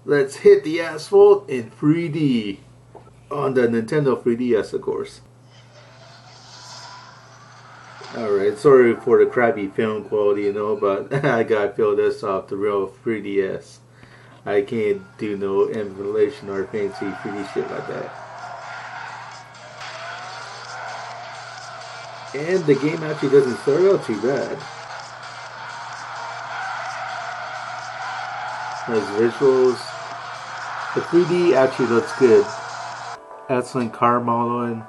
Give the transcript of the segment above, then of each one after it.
Let's hit the asphalt in 3D on the Nintendo 3DS, of course. Alright, sorry for the crappy film quality, you know, but I gotta feel this off the real 3DS. I can't do no emulation or fancy 3D shit like that. And the game actually doesn't start out too bad. There's visuals. The 3D actually looks good. Excellent car modeling.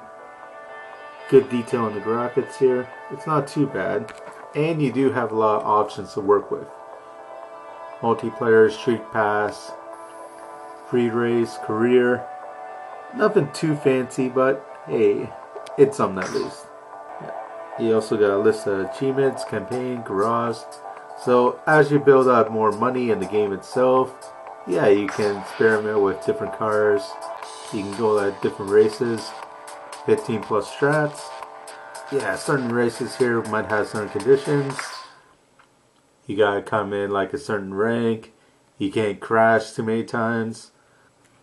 Good detail in the graphics here. It's not too bad. And you do have a lot of options to work with. Multiplayer, street pass, free race, career. Nothing too fancy, but hey, it's something at least. You also got a list of achievements, campaign, garage. So as you build up more money in the game itself, yeah, you can experiment with different cars. You can go at different races, 15 plus strats. Yeah, certain races here might have certain conditions. You gotta come in like a certain rank. You can't crash too many times.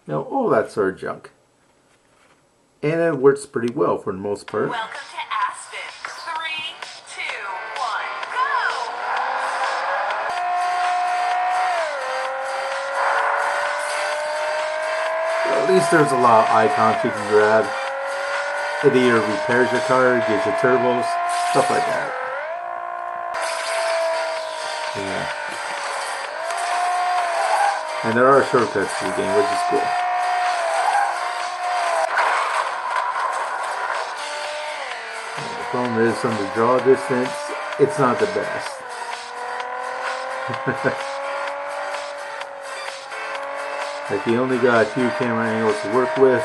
You know, all that sort of junk. And it works pretty well for the most part. Welcome to Asphalt. 3, 2, 1, go! At least there's a lot of icons you can grab. It either repairs your car, gives you turbos, stuff like that. Yeah. And there are shortcuts to the game, which is cool. And the problem is, from the draw distance, it's not the best. Like, you only got a few camera angles to work with.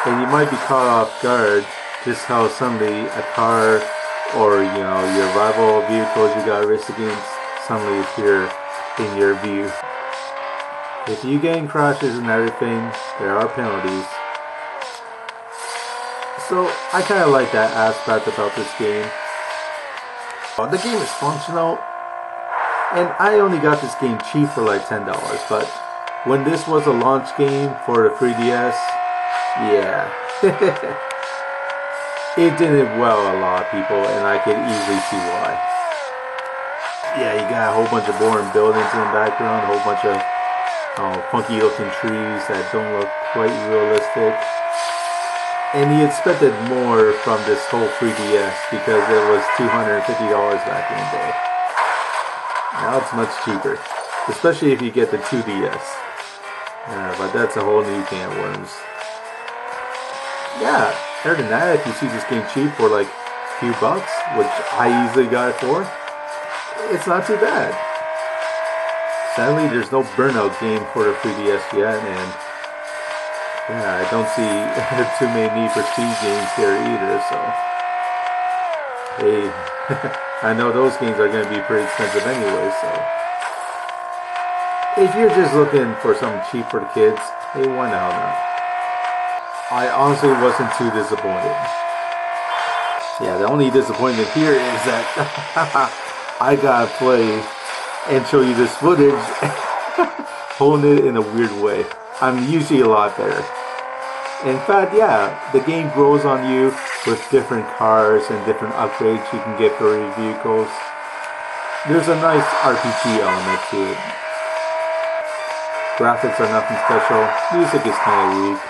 And you might be caught off guard just how suddenly a car or, you know, your rival vehicles you got to race against suddenly appear in your view. If you get in crashes and everything, there are penalties. So I kind of like that aspect about this game. The game is functional, and I only got this game cheap for like $10, but when this was a launch game for the 3DS, yeah, it didn't well a lot of people, and I could easily see why. Yeah, you got a whole bunch of boring buildings in the background, a whole bunch of funky looking trees that don't look quite realistic. And you expected more from this whole 3DS because it was $250 back in the day. Now it's much cheaper, especially if you get the 2DS. But that's a whole new can of worms. Yeah, other than that, if you see this game cheap for like a few bucks, which I easily got it for, it's not too bad. Sadly, there's no Burnout game for the 3DS yet, and yeah, I don't see too many Need for Speed games here either, so hey, I know those games are going to be pretty expensive anyway, so if you're just looking for something cheap for the kids, hey, why the hell not? I honestly wasn't too disappointed. Yeah, the only disappointment here is that I gotta play and show you this footage holding it in a weird way. I'm usually a lot better. In fact, yeah, the game grows on you with different cars and different upgrades you can get for your vehicles. There's a nice RPG element to it. Graphics are nothing special. Music is kind of weak.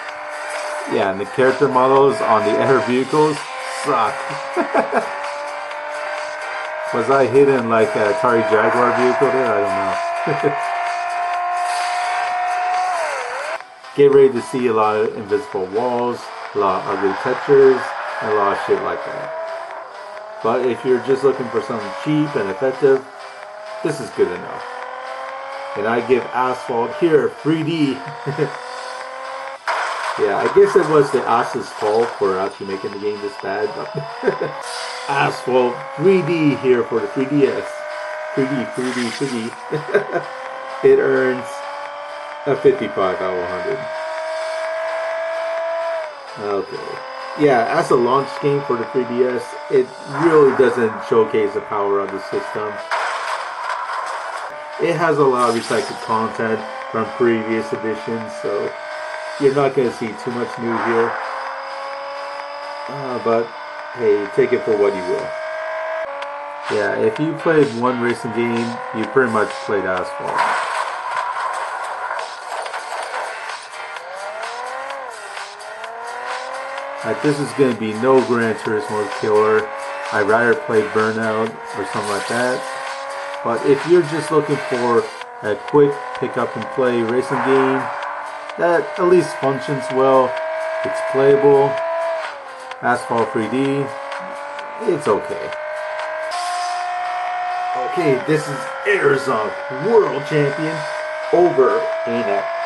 Yeah, and the character models on the air vehicles suck. Was I hidden like a Atari Jaguar vehicle there? I don't know. Get ready to see a lot of invisible walls, a lot of ugly textures, and a lot of shit like that. But if you're just looking for something cheap and effective, this is good enough. And I give Asphalt here 3D. Yeah, I guess it was the As's fault for actually making the game this bad, but Asphalt 3D here for the 3DS. 3D. It earns a 55 out of 100. Okay. Yeah, as a launch game for the 3DS, it really doesn't showcase the power of the system. It has a lot of recycled content, from previous editions, so you're not going to see too much new here. But hey, take it for what you will. Yeah, if you played one racing game, you pretty much played Asphalt. This is going to be no Gran Turismo killer. I'd rather play Burnout or something like that. But if you're just looking for a quick pick up and play racing game that at least functions well, it's playable, Asphalt 3D, it's okay. Okay, this is Arizona World Champion over and out.